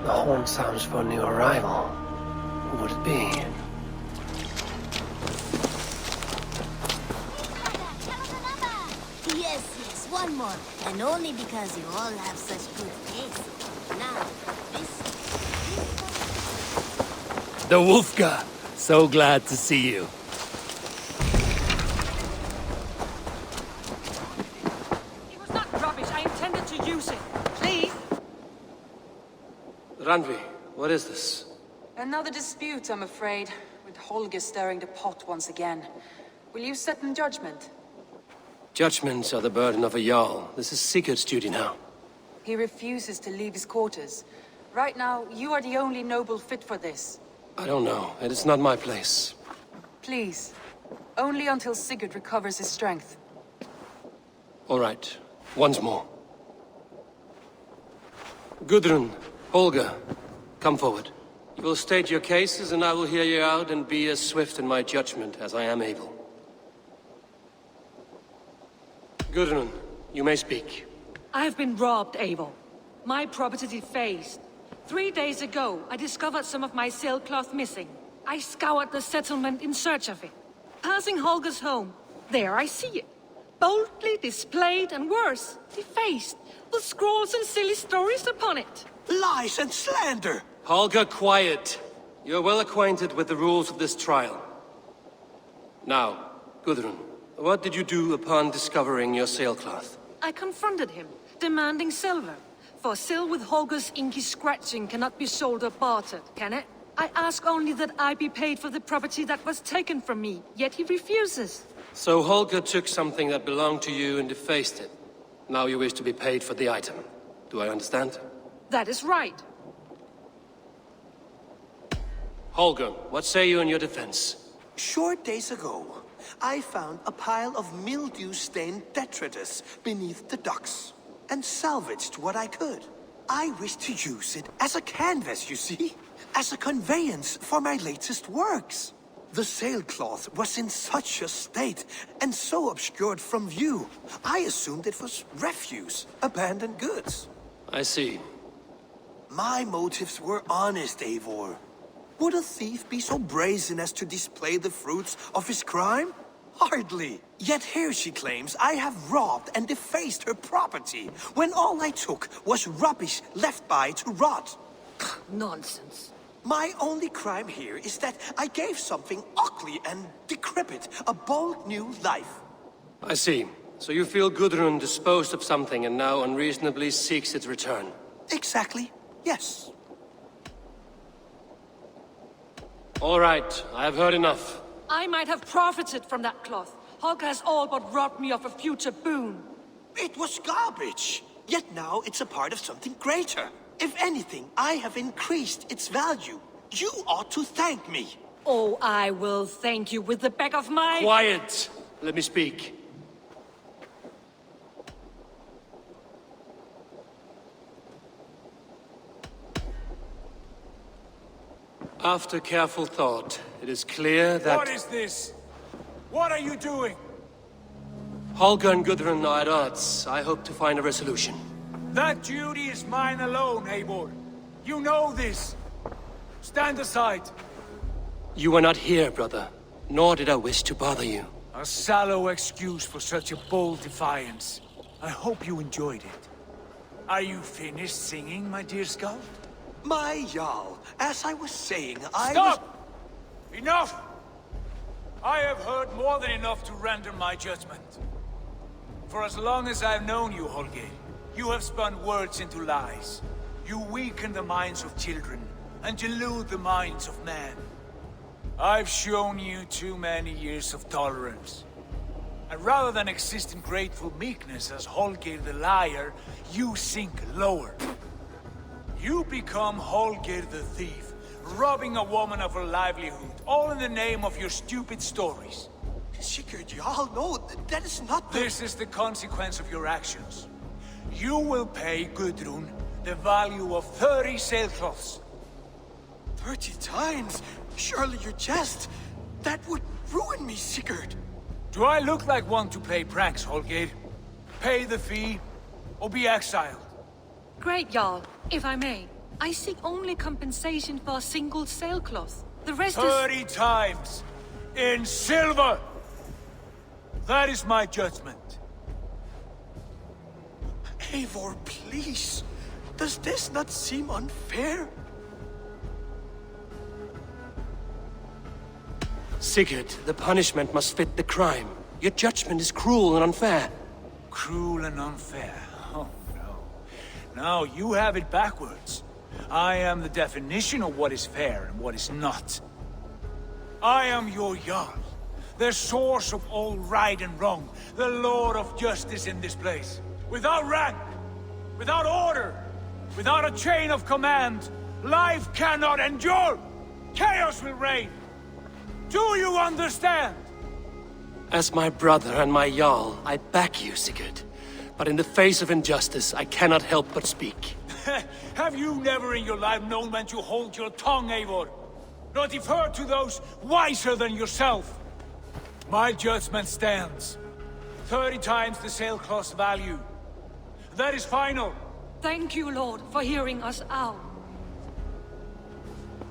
The horn sounds for a new arrival. Who would it be? Yes, one more. And only because you all have such good taste. Now, The Wolfka! So glad to see you. It was not rubbish. I intended to use it. Please? Randvi, what is this? Another dispute, I'm afraid. With Holger stirring the pot once again. Will you set in judgment? Judgments are the burden of a Jarl. This is Sigurd's duty now. He refuses to leave his quarters. Right now, you are the only noble fit for this. I don't know. It is not my place. Please. Only until Sigurd recovers his strength. All right. Once more. Gudrun, Holger, come forward. You will state your cases, and I will hear you out and be as swift in my judgment as I am able. Gudrun, you may speak. I have been robbed, Eivor. My property defaced. 3 days ago, I discovered some of my sailcloth missing. I scoured the settlement in search of it. Passing Holger's home, there I see it. Boldly displayed and worse, defaced, with scrawls and silly stories upon it. Lies and slander! Holger, quiet. You're well acquainted with the rules of this trial. Now, Gudrun, what did you do upon discovering your sailcloth? I confronted him, demanding silver. For sil with Holger's inky scratching cannot be sold or bartered, can it? I ask only that I be paid for the property that was taken from me, yet he refuses. So Holger took something that belonged to you and defaced it. Now you wish to be paid for the item. Do I understand? That is right. Holger, what say you in your defense? Short days ago, I found a pile of mildew-stained detritus beneath the docks, and salvaged what I could. I wish to use it as a canvas, you see? As a conveyance for my latest works. The sailcloth was in such a state, and so obscured from view, I assumed it was refuse, abandoned goods. I see. My motives were honest, Eivor. Would a thief be so brazen as to display the fruits of his crime? Hardly. Yet here she claims I have robbed and defaced her property, when all I took was rubbish left by to rot. Nonsense. My only crime here is that I gave something ugly and decrepit a bold new life. I see. So you feel Gudrun disposed of something and now unreasonably seeks its return. Exactly, yes. All right, I have heard enough. I might have profited from that cloth. Holger has all but robbed me of a future boon. It was garbage. Yet now it's a part of something greater. If anything, I have increased its value. You ought to thank me. Oh, I will thank you with the back of my... Quiet! Let me speak. After careful thought, it is clear that... What is this? What are you doing? Holger and Gudrun are at odds. I hope to find a resolution. That duty is mine alone, Eivor. You know this. Stand aside. You were not here, brother. Nor did I wish to bother you. A sallow excuse for such a bold defiance. I hope you enjoyed it. Are you finished singing, my dear scout? My Jarl, as I was saying, I Stop! Enough! I have heard more than enough to render my judgment. For as long as I've known you, Holger, you have spun words into lies. You weaken the minds of children, and delude the minds of men. I've shown you too many years of tolerance. And rather than exist in grateful meekness as Holger the liar, you sink lower. You become Holger the thief, robbing a woman of her livelihood, all in the name of your stupid stories. Sigurd, Jarl, no, that is not the... This is the consequence of your actions. You will pay Gudrun the value of 30 sailcloths. 30 times? Surely you jest. That would ruin me, Sigurd. Do I look like one to play pranks, Holger? Pay the fee, or be exiled. Great, Jarl, if I may. I seek only compensation for a single sailcloth. The rest is... 30 times! In silver! That is my judgment. Eivor, please. Does this not seem unfair? Sigurd, the punishment must fit the crime. Your judgment is cruel and unfair. Cruel and unfair. Oh, no. Now you have it backwards. I am the definition of what is fair and what is not. I am your Jarl, the source of all right and wrong, the Lord of justice in this place. Without rank, without order, without a chain of command, life cannot endure. Chaos will reign. Do you understand? As my brother and my Jarl, I back you, Sigurd. But in the face of injustice, I cannot help but speak. Have you never in your life known when to hold your tongue, Eivor? Nor defer to those wiser than yourself? My judgment stands. 30 times the sailcloth's value. That is final. Thank you, Lord, for hearing us out.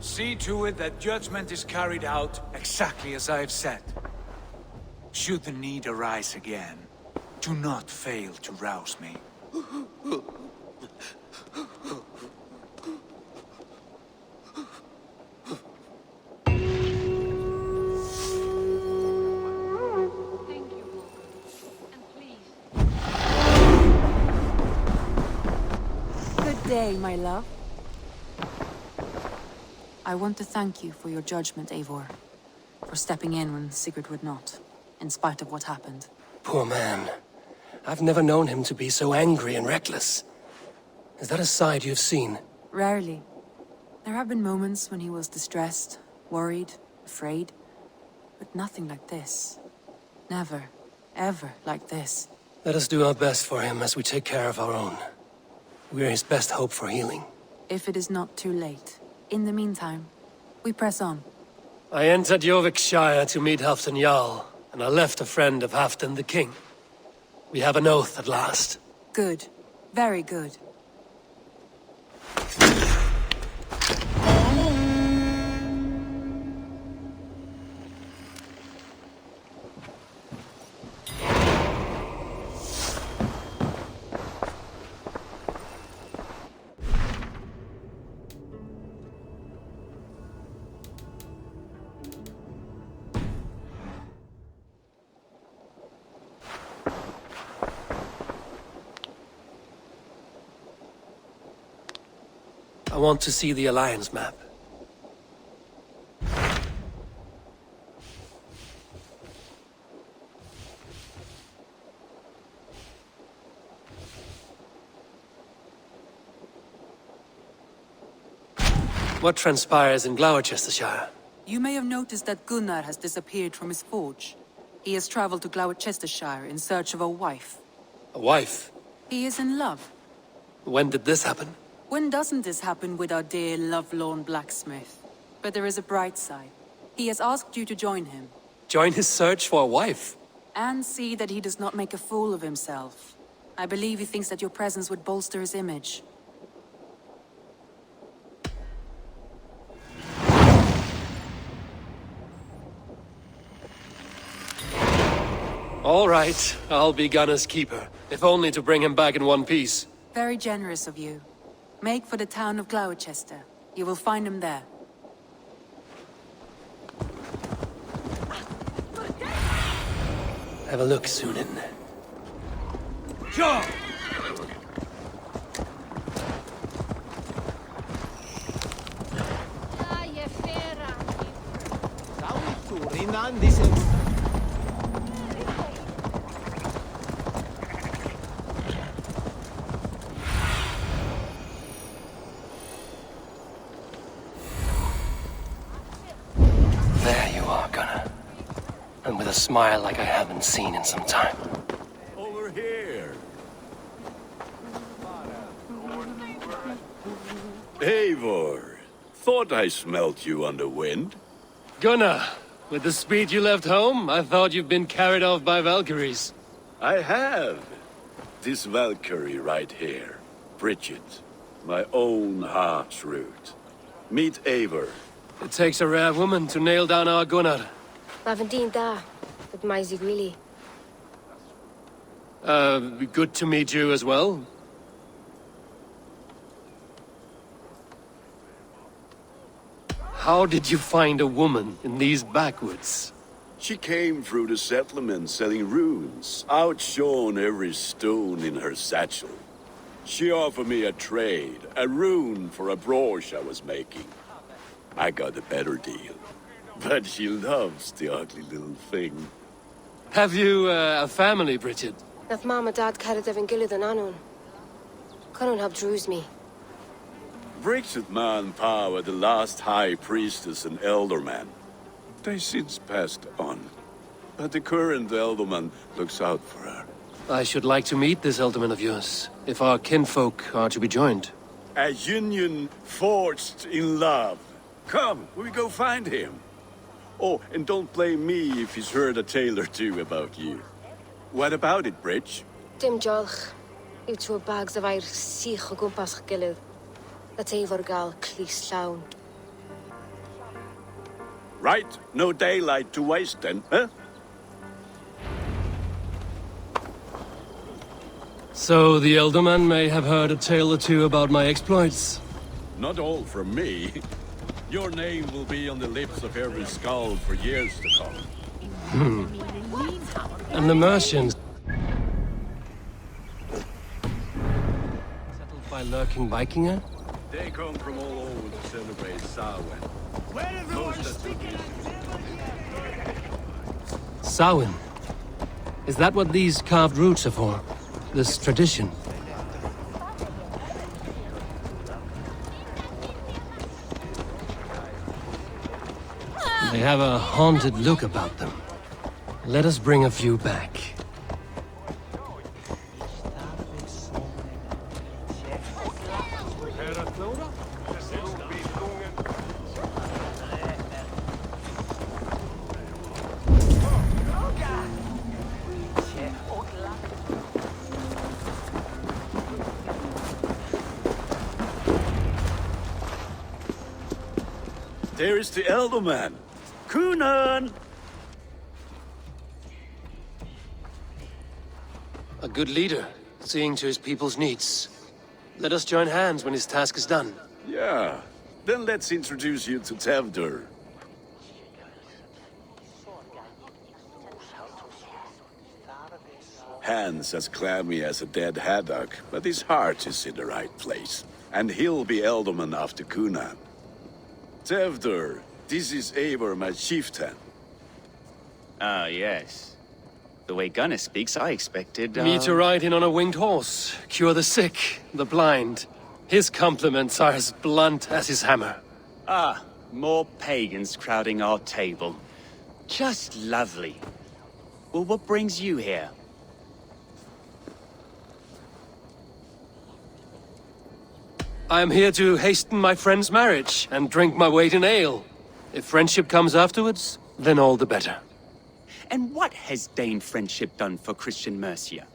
See to it that judgment is carried out exactly as I have said. Should the need arise again, do not fail to rouse me. Thank you, Lord. And please... Good day, my love. I want to thank you for your judgment, Eivor. For stepping in when Sigurd would not, in spite of what happened. Poor man. I've never known him to be so angry and reckless. Is that a side you've seen? Rarely. There have been moments when he was distressed, worried, afraid. But nothing like this. Never, ever like this. Let us do our best for him as we take care of our own. We're his best hope for healing. If it is not too late. In the meantime, we press on. I entered Jorvikshire to meet Halfdan Jarl, and I left a friend of Halfdan the King. We have an oath at last. Good. Very good. I want to see the Alliance map. What transpires in Gloucestershire? You may have noticed that Gunnar has disappeared from his forge. He has traveled to Gloucestershire in search of a wife. A wife? He is in love. When did this happen? When doesn't this happen with our dear, lovelorn blacksmith? But there is a bright side. He has asked you to join him. Join his search for a wife? And see that he does not make a fool of himself. I believe he thinks that your presence would bolster his image. All right, I'll be Gunnar's keeper, if only to bring him back in one piece. Very generous of you. Make for the town of Gloucester. You will find him there. Have a look, CYNON. John! There you are, Gunnar. And with a smile like I haven't seen in some time. Over here. Eivor, thought I smelt you on the wind. Gunnar, with the speed you left home, I thought you'd been carried off by Valkyries. I have. This Valkyrie right here, Bridget. my own heart's root. Meet Eivor. It takes a rare woman to nail down our Gunnar. Lavendine da, but Maisy really. Good to meet you as well. How did you find a woman in these backwoods? She came through the settlement selling runes, outshone every stone in her satchel. She offered me a trade, a rune for a brooch I was making. I got a better deal. But she loves the ugly little thing. Have you a family, Bridget? Naf Mom and Dad carried Evan Gillid and Anon. Conan have drews me. Bridget Man Pa were the last high priestess and elderman. They since passed on. But the current elderman looks out for her. I should like to meet this elderman of yours, if our kinfolk are to be joined. A union forged in love. Come, we go find him. Oh, and don't blame me if he's heard a tale or two about you. What about it, Bridge? Dim Jolch. You two bags of air sich o gwmpas Gillid. That's Eivor gal clis llawn. Right, no daylight to waste then, huh? So the elderman may have heard a tale or two about my exploits. Not all from me. Your name will be on the lips of every skull for years to come. And the Mercians... settled by lurking Vikinger? They come from all over to celebrate Samhain. Samhain? Is that what these carved roots are for? This tradition? They have a haunted look about them. Let us bring a few back. There is the elderman. Cunan! A good leader, seeing to his people's needs. Let us join hands when his task is done. Yeah. Then let's introduce you to Tevdur. Hands as clammy as a dead haddock, but his heart is in the right place. And he'll be elderman after Cunan. Tevdur, this is Eivor, my chieftain. Ah, yes. The way Gunnar speaks, I expected, Me to ride in on a winged horse, cure the sick, the blind. His compliments are as blunt as his hammer. Ah, more pagans crowding our table. Just lovely. Well, what brings you here? I am here to hasten my friend's marriage and drink my weight in ale. If friendship comes afterwards, then all the better. And what has Dane friendship done for Christian Mercia?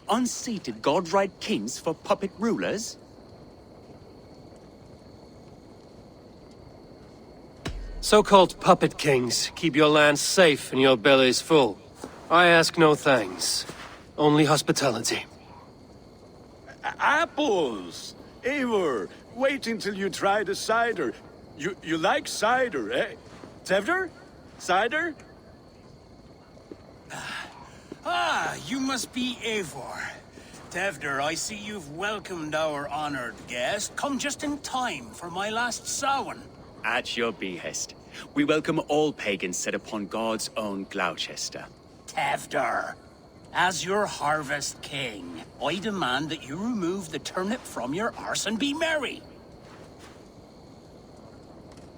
Unseated godright kings for puppet rulers? So-called puppet kings keep your lands safe and your bellies full. I ask no thanks, only hospitality. Apples! Eivor, wait until you try the cider. You like cider, eh? Tevdur? Cider? Ah, you must be Eivor. Tevdur, I see you've welcomed our honored guest. Come just in time for my last Samhain. At your behest. We welcome all pagans set upon God's own Gloucester. Tevdur, as your harvest king, I demand that you remove the turnip from your arse and be merry.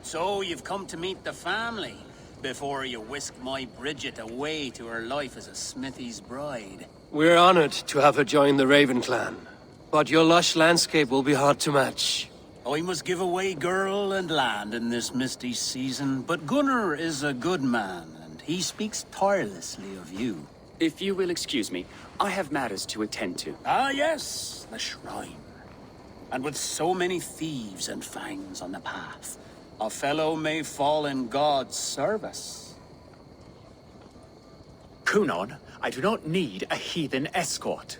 So you've come to meet the family, before you whisk my Bridget away to her life as a smithy's bride. We're honored to have her join the Raven clan, but your lush landscape will be hard to match. I must give away girl and land in this misty season, but Gunnar is a good man, and he speaks tirelessly of you. If you will excuse me, I have matters to attend to. Ah, yes, the shrine. And with so many thieves and fangs on the path, a fellow may fall in God's service. CYNON, I do not need a heathen escort.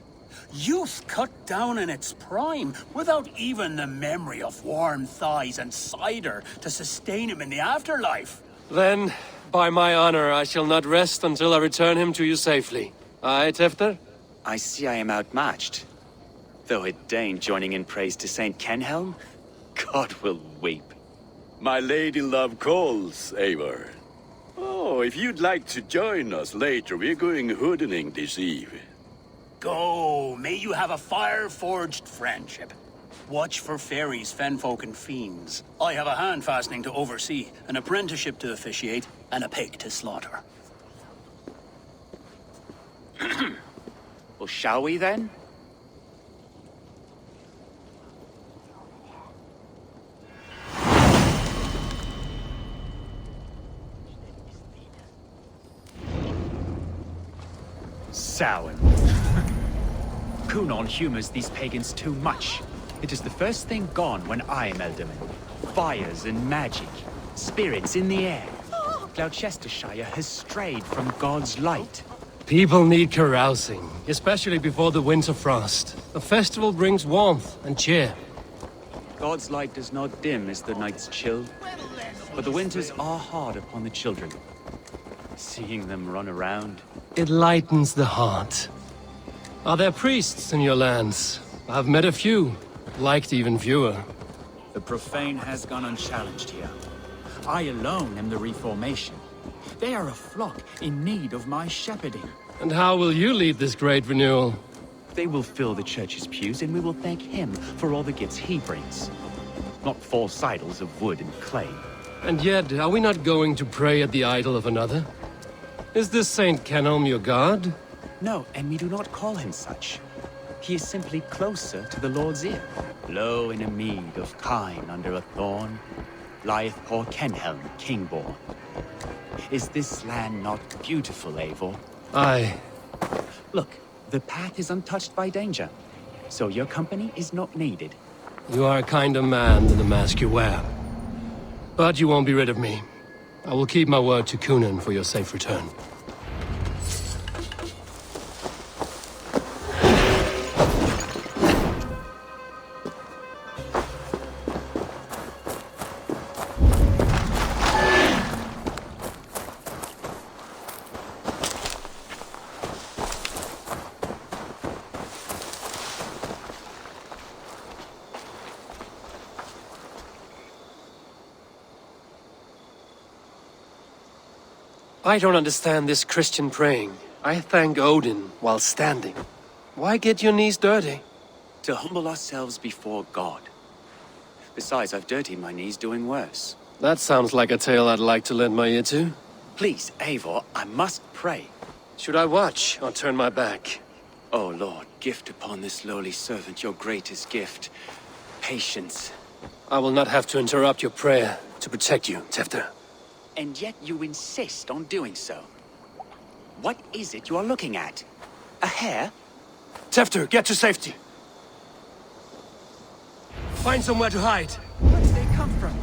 Youth cut down in its prime, without even the memory of warm thighs and cider to sustain him in the afterlife. Then, by my honor, I shall not rest until I return him to you safely. Aye, Tefter? I see I am outmatched. Though it deign joining in praise to Saint Kenhelm, God will weep. My lady love calls, Eivor. Oh, if you'd like to join us later, we're going hoodening this eve. Go, may you have a fire-forged friendship. Watch for fairies, fenfolk, and fiends. I have a hand fastening to oversee, an apprenticeship to officiate, and a pig to slaughter. Well, shall we then? Samhain. CYNON humors these pagans too much. It is the first thing gone when I am Elderman. Fires and magic, spirits in the air. Gloucestershire has strayed from God's light. People need carousing, especially before the winter frost. A festival brings warmth and cheer. God's light does not dim as the nights chill, but the winters are hard upon the children. Seeing them run around. It lightens the heart. Are there priests in your lands? I've met a few, liked even fewer. The profane has gone unchallenged here. I alone am the reformation. They are a flock in need of my shepherding. And how will you lead this great renewal? They will fill the church's pews, and we will thank him for all the gifts he brings. Not false idols of wood and clay. And yet, are we not going to pray at the idol of another? Is this Saint Kenhelm your god? No, and we do not call him such. He is simply closer to the Lord's ear. Low in a mead of kine under a thorn, lieth poor Kenhelm, king-born. Is this land not beautiful, Eivor? Aye. Look, the path is untouched by danger, so your company is not needed. You are a kinder man than the mask you wear. But you won't be rid of me. I will keep my word to CYNON for your safe return. I don't understand this Christian praying. I thank Odin while standing. Why get your knees dirty? To humble ourselves before God. Besides, I've dirtied my knees doing worse. That sounds like a tale I'd like to lend my ear to. Please, Eivor, I must pray. Should I watch or turn my back? Oh Lord, gift upon this lowly servant your greatest gift. Patience. I will not have to interrupt your prayer to protect you, Tefter. And yet you insist on doing so. What is it you are looking at? A hare? Tefter, get to safety! Find somewhere to hide! Where did they come from?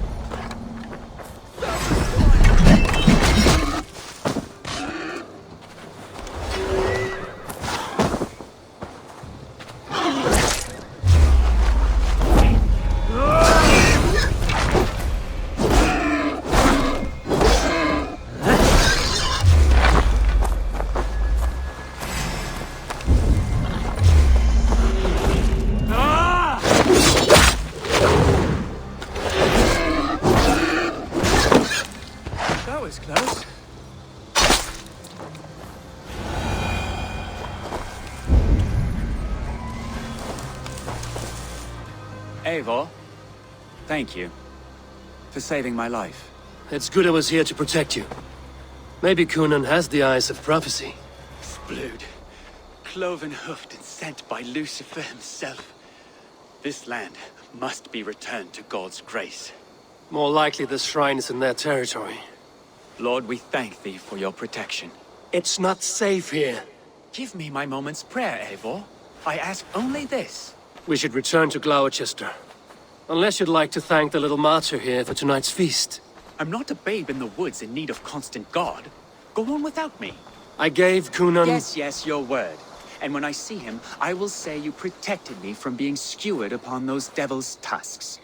Eivor, thank you for saving my life. It's good I was here to protect you. Maybe CYNON has the eyes of prophecy. Blood, cloven-hoofed and sent by Lucifer himself. This land must be returned to God's grace. More likely the shrine is in their territory. Lord, we thank thee for your protection. It's not safe here. Give me my moment's prayer, Eivor. I ask only this. We should return to Gloucester. Unless you'd like to thank the little martyr here for tonight's feast. I'm not a babe in the woods in need of constant guard. Go on without me. I gave Cunon... Yes, your word. And when I see him, I will say you protected me from being skewered upon those devil's tusks.